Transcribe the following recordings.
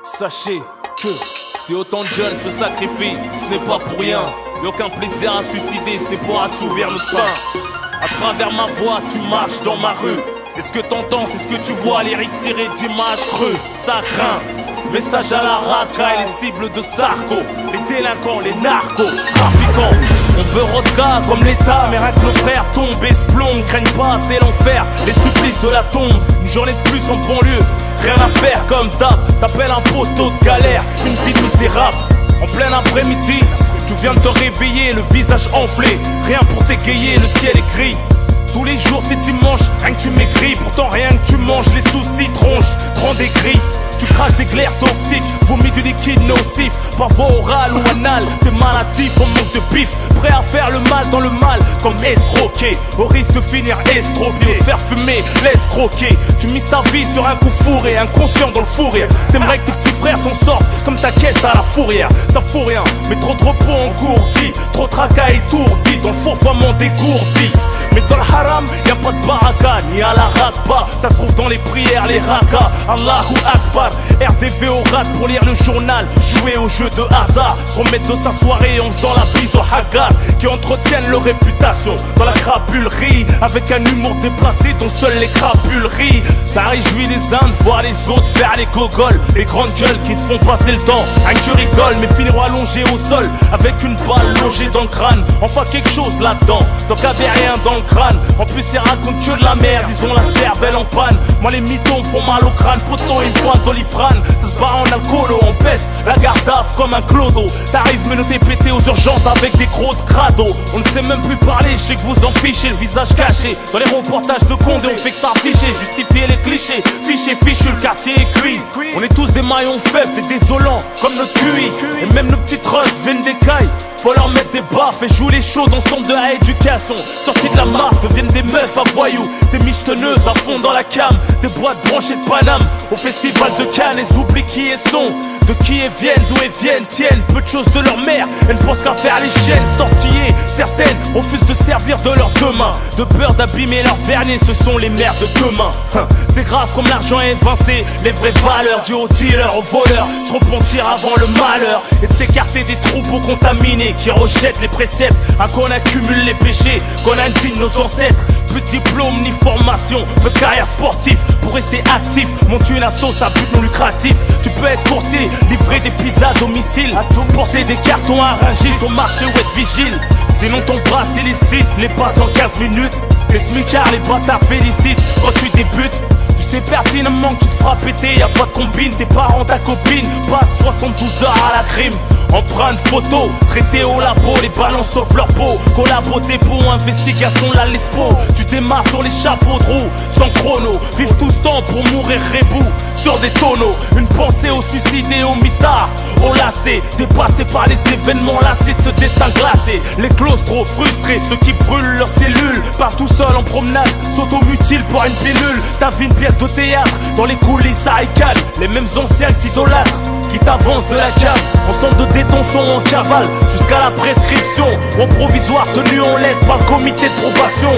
Sachez que si autant de jeunes se sacrifient, ce n'est pas pour rien. Y'a aucun plaisir à suicider, ce n'est pour assouvir notre faim. À travers ma voix, tu marches dans ma rue. Et ce que t'entends, c'est ce que tu vois, les lyrics tirés d'images crues. Ça craint, message à la raca et les cibles de Sarko. Les délinquants, les narcos, trafiquants. On veut Rodka comme l'État, mais rien que nos frères tombent et se plombent. Craignent pas, c'est l'enfer, les supplices de la tombe. Une journée de plus en banlieue, rien à faire comme d'hab. T'appelles un poteau de galère, une vie de misérable. En plein après-midi, tu viens de te réveiller, le visage enflé. Rien pour t'égayer, le ciel est gris. Tous les jours c'est dimanche, rien que tu m'écris. Pourtant rien que tu manges, les soucis tronchent, te rendent aigri. Tu craches des glaires toxiques, vomis du liquide nocif. Par voie orale ou anale, t'es maladif, on manque de pif. Prêt à faire le mal dans le mal, comme escroquer. Au risque de finir estropié, faire fumer, laisse croquer. Tu mises ta vie sur un coup fourré, inconscient dans le fou rire. T'aimerais que tes petits frères s'en sortent, comme ta caisse à la fourrière. Ça fout rien, mais trop de repos engourdi. Trop de tracas étourdi, dans le fourvoiement dégourdi. Mais dans le haram, y'a pas de baraka, ni à la rakba. Ça se trouve dans les prières, les rakas. Allahu Akbar, RDV au rat pour lire le journal. Jouer au jeu de hasard, se remettre de sa soirée en faisant la bise aux haggard qui entretiennent leur réputation dans la crapulerie. Avec un humour déplacé dont seuls les crapules rient. Ça réjouit les uns de voir les autres faire les gogoles. Les grandes gueules qui te font passer le temps. Rien que tu rigoles, mais finiront allongés au sol avec une balle logée dans le crâne. Enfin quelque chose là-dedans, donc avait rien dans le crâne. En plus ils racontent que de la merde, ils ont la cervelle en panne. Moi les mythos me font mal au crâne, poteau il faut un doliprane. Ça se barre en alcoolo, on peste la gardaf comme un clodo. T'arrives menotté pété aux urgences avec des crocs de crado. On ne sait même plus parler, je sais que vous en fichez le visage caché. Dans les reportages de Condé on fait que ça afficher, justifier les clichés. Fiché, fichu, le quartier est cuit. On est tous des maillons faibles, c'est désolant comme notre QI. Et même nos petites russes viennent des cailles. Faut leur mettre des baffes et jouer les shows dans centre de rééducation. Sortis de la marque, deviennent des meufs à voyous. Des michetonneuses à fond dans la cam. Des boîtes branchées de Paname au festival de Cannes. Elles oublient qui elles sont, de qui elles viennent, d'où elles viennent. Tiennent peu de choses de leur mère, elles ne pensent qu'à faire les chiennes. Tortillées, certaines refusent de servir de leurs deux mains. De peur d'abîmer leur vernis, ce sont les mères de demain. C'est grave comme l'argent est évincé. Les vraies valeurs dues aux dealers, aux voleurs. Se repentir avant le malheur et de s'écarter des troupeaux contaminés qui rejettent les préceptes, à qu'on accumule les péchés, qu'on indigne nos ancêtres. Plus de diplôme ni formation, peu de carrière sportive. Pour rester actif, monte une assoce à but non lucratif. Tu peux être coursier, livrer des pizzas à domicile, porter des cartons à Rungis au marché ou être vigile. Sinon ton bras s'illicite, les passe en 15 minutes. Les smicards, les bâtards félicitent quand tu débutes. Tu sais pertinemment que tu te feras péter, y'a pas de combine. Tes parents, ta copine, passent 72 heures à la crime. Empreinte photo, traité au labo, les ballons sauf leur peau. Collabo, dépôt, investigation, la lespo. Tu démarres sur les chapeaux de roue, sans chrono. Vive tout ce temps pour mourir rebou sur des tonneaux. Une pensée au suicide et au mitard, au lacet. Dépassés par les événements, lassés de ce destin glacé. Les claustros frustrés, ceux qui brûlent leurs cellules. Partent tout seul en promenade, s'automutilent pour une pilule. Ta vie une pièce de théâtre, dans les coulisses à Icad. Les mêmes anciens t'idolâtrent, qui t'avancent de la cave. Ensemble de détention en cavale, jusqu'à la prescription. En provisoire, tenu en laisse par le comité de probation.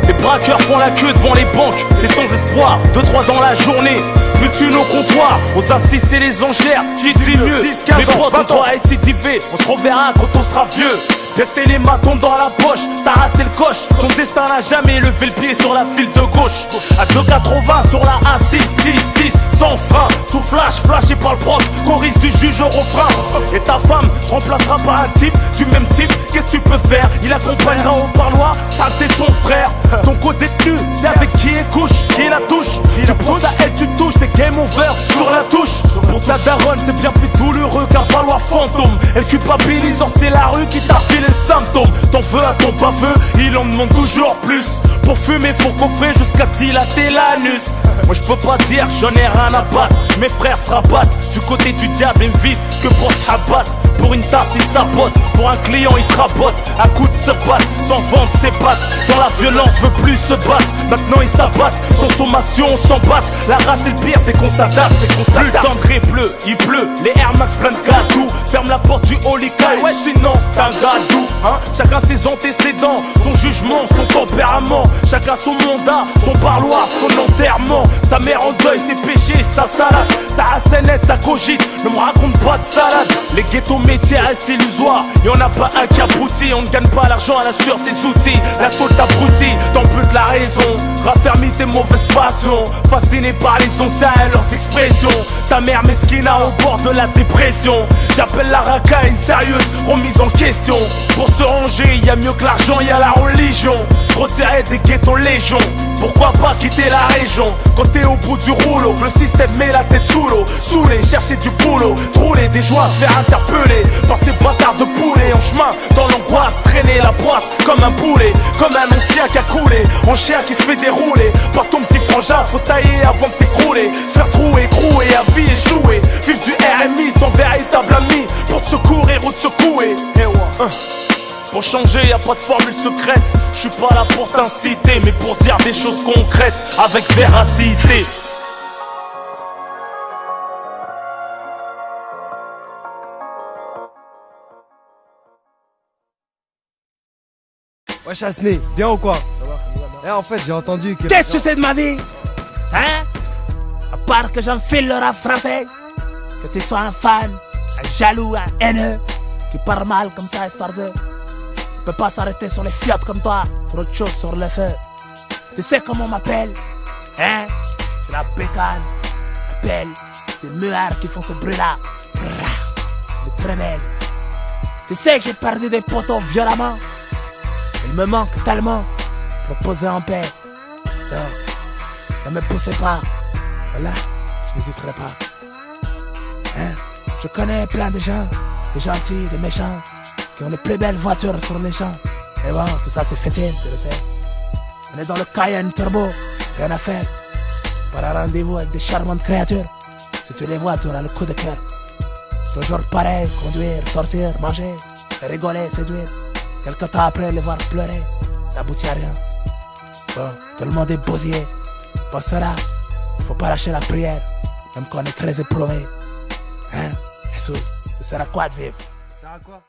Les braqueurs font la queue devant les banques, c'est sans espoir. 2-3 dans la journée, plus de thunes au comptoir. Aux assises c'est les enchères, qui dit mieux. 10-15 mes potes, on doit récidiver, on se reverra quand on sera vieux. Péter les matons dans la poche, t'as raté le coche. Ton destin n'a jamais levé le pied sur la file de gauche. À 2,80 sur la A666, sans frein. Sous flash, flashé par le proc, choriste du juge au refrain. Et ta femme te remplacera par un type du même type. Qu'est-ce que tu peux faire? Il accompagnera au parloir, ça t'es son frère. Ton co-détenu, c'est avec qui il couche, qui la touche. Tu penses à elle, tu touches, t'es game over sur la touche. Pour ta daronne, c'est bien plus douloureux qu'un valoir fantôme. Elle culpabilise, c'est la rue qui t'a filé le symptôme. T'en veux à ton baveux, il en demande toujours plus. Pour fumer, faut coffrer jusqu'à dilater l'anus. Moi je peux pas dire, j'en ai rien à battre. Mes frères se rabattent, du côté du diable ils vivent que pour se rabattre. Pour une tasse il sabote, pour un client il te rabote. À coups de se battre, sans vendre ses pattes. Dans la violence veut plus se battre, maintenant ils s'abattent. Sans sommation on s'en batte. La race et le pire c'est qu'on s'adapte, c'est qu'on s'adapte. Plus d'entrée pleut, il pleut, les Air Max plein de gadou. Ferme la porte du Holy Kai, ouais sinon t'es un gadou hein. Chacun ses antécédents, son jugement, son tempérament. Chacun son mandat, son parloir, son enterrement. enterrement. Sa mère en deuil, ses péchés, sa salade. Sa SNS, ça cogite, ne me raconte pas de salade. Les ghettos métiers restent illusoires. Y'en a pas un qui abrutit. On ne gagne pas l'argent à la sueur de ses outils. La tôle t'abrutit, t'amputes la raison. Raffermis tes mauvaises passions. Fasciné par les onças et leurs expressions. Ta mère mesquina au bord de la dépression. J'appelle la racaille une sérieuse remise en question. Pour se ranger, y a mieux que l'argent, y a la religion. Se retirer des ghettos légion. Pourquoi pas quitter la région quand t'es au bout du rouleau? Le système met la tête sous l'eau. Saoulé, chercher du boulot. Trouler des joies, se faire interpeller par ces bâtards de poulets. En chemin, dans l'angoisse, traîner la poisse comme un poulet. Comme un ancien qui a coulé, en chien qui se fait dérouler par ton petit frangin. Faut tailler avant de s'écrouler. Se faire trouer, écrouer, à vie échouer. Vivre du RMI, son véritable ami. Pour te secourir ou te secouer. Pour changer, y a pas de formule secrète. Je suis pas là pour t'inciter, mais pour dire des choses concrètes avec véracité. Ouais, Chasseney, bien ou quoi? Eh, en fait, j'ai entendu que... Qu'est-ce que tu sais de ma vie? Hein? À part que j'enfile le rap français, que tu sois un fan, un jaloux, un haineux, qui parle mal comme ça, histoire de... peut pas s'arrêter sur les fiottes comme toi, trop de choses sur le feu. Tu sais comment on m'appelle? Hein? C'est la bécane, appelle des muards qui font ce bruit-là. Les très belles. Tu sais que j'ai perdu des potos violemment. Il me manque tellement pour poser en paix. Genre, ne me poussez pas. Voilà, je n'hésiterai pas. Hein? Je connais plein de gens, des gentils, des méchants, qui ont les plus belles voitures sur les champs. Et bon, tout ça c'est fétine, tu le sais. On est dans le Cayenne Turbo, rien à faire. Par un rendez-vous avec des charmantes créatures. Si tu les vois, tu auras le coup de cœur. Toujours pareil, conduire, sortir, manger, rigoler, séduire. Quelque temps après, les voir pleurer, ça aboutit à rien. Bon, tout le monde est bousillé. Pour cela, faut pas lâcher la prière, même quand on est très éprouvé. Hein? Et ce sera quoi de vivre? Ça sert à quoi?